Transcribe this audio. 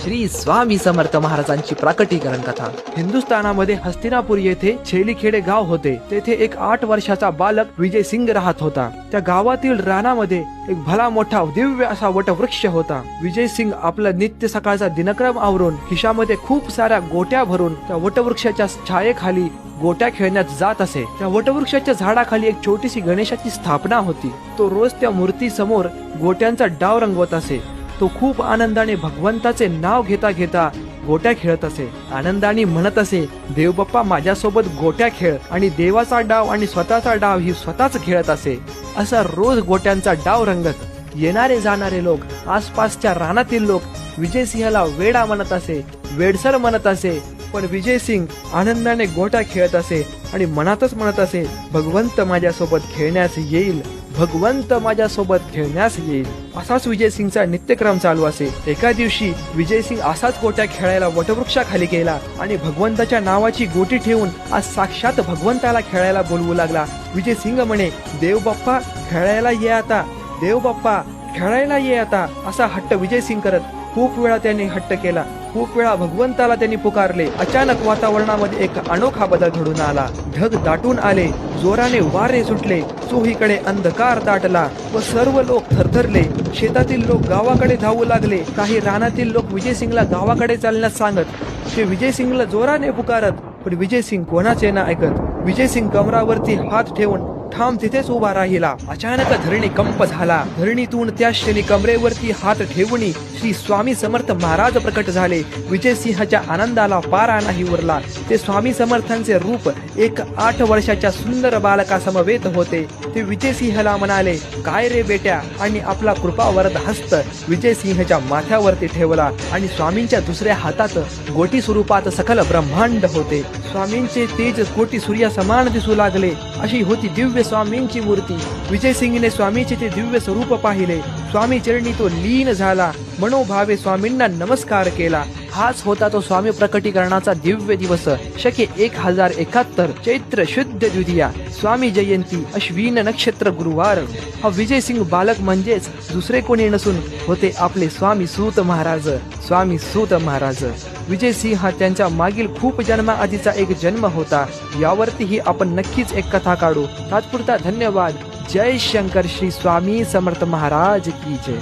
श्री स्वामी समर्थ महाराजांची प्राकटीकरण कथा। हिंदुस्थानामध्ये हस्तिनापुर येथे छेलीखेडे गाव होते। तेथे एक 8 वर्षाचा बालक विजय सिंग राहत होता। त्या गावातील रानामध्ये एक भला मोठा दिव्य असा वटवृक्ष होता। विजय सिंग आपला नित्य सकाळचा दिनक्रम आवरून खिशामध्ये खूप साऱ्या गोट्या भरून त्या वटवृक्षाच्या छायेखाली गोट्या खेळण्यात जात असे। त्या वटवृक्षाच्या झाडाखाली एक छोटीशी गणेशाची स्थापना होती। तो रोज त्या मूर्ती समोर गोट्यांचा डाव रंगवत असे। तो खूप आनंदाने भगवंताचे नाव घेता घेता गोट्या खेळत असे। आनंदाने म्हणत असे, देव बाप्पा माझ्यासोबत गोट्या खेळ, आणि देवाचा डाव आणि स्वतःचा डाव ही स्वतःच खेळत असे। असा रोज गोट्यांचा डाव रंगत येणारे जाणारे लोक, आसपासच्या रानातील लोक विजय सिंहला वेडा म्हणत असे, वेडसर म्हणत असे। पण विजय सिंग आनंदाने गोट्या खेळत असे आणि मनातच म्हणत असे, भगवंत माझ्यासोबत खेळण्यास येईल, भगवंत माझ्यासोबत खेळण्यास येईल। असाच विजय सिंगचा नित्यक्रम चालू असे। एका दिवशी विजय सिंग असाच गोट्या खेळायला वटवृक्षाखाली गेला आणि भगवंताच्या नावाची गोटी ठेवून आज साक्षात भगवंताला खेळायला बोलवू लागला। विजय सिंग म्हणे, देव बाप्पा खेळायला ये आता, देव बाप्पा खेळायला ये आता। असा हट्ट विजय सिंग करत खूप वेळा त्यांनी हट्ट केला। खूप वेळा भगवंताला त्यांनी पुकारले। अचानक वातावरणामध्ये एक अनोखा बदल घडून आला। ढग दाटून आले, जोराने वारे सुटले, चोहीकडे अंधकार दाटला व सर्व लोक थरथरले। शेतातील लोक गावाकडे धावू लागले। काही रानातील लोक विजय सिंगला गावाकडे चालण्यास सांगत, ते विजय सिंगला जोराने पुकारत, पण विजय सिंग कोणाचे ना ऐकत। विजय सिंग कमरावरती हात ठेवून ठाम तिथेच उभा राहिला। अचानक धरणी कंप झाला। धरणीतून त्या क्षणी कमरेवरती हात ठेवून श्री स्वामी समर्थ महाराज प्रकट झाले। विजय सिंहाच्या आनंदाला पारा नाही उरला। ते स्वामी समर्थांचे रूप एक 8 वर्षाच्या सुंदर बालका समवेत होते। ते विजय सिंहाला म्हणाले, काय रे बेट्या, आणि आपला कृपावरद हस्त विजय सिंहाच्या माथ्यावरती ठेवला आणि स्वामींच्या दुसऱ्या हातात गोटी स्वरूपात सकल ब्रह्मांड होते। स्वामींचे तेज कोटी सूर्या समान दिसू लागले। अशी होती दिव्य स्वामींची मूर्ती। विजय सिंगने स्वामीचे ते दिव्य स्वरूप पाहिले। स्वामी चरणी तो लीन झाला, मनोभावे स्वामींना नमस्कार केला। हाच होता तो स्वामी प्रकटीकरणाचा दिव्य दिवस, शके 1071, चैत्र शुद्ध द्वितीया, स्वामी जयंती, अश्विन नक्षत्र गुरुवार। हा विजय सिंग बालक म्हणजेच दुसरे कोणी नसून होते आपले स्वामी सूत महाराज। स्वामी सूत महाराज विजय सिंह हा त्यांच्या मागील खूप जन्माआधीचा एक जन्म होता। यावरतीही आपण नक्कीच एक कथा काढू। तात्पुरता धन्यवाद। जय शंकर, श्री स्वामी समर्थ महाराज की जय।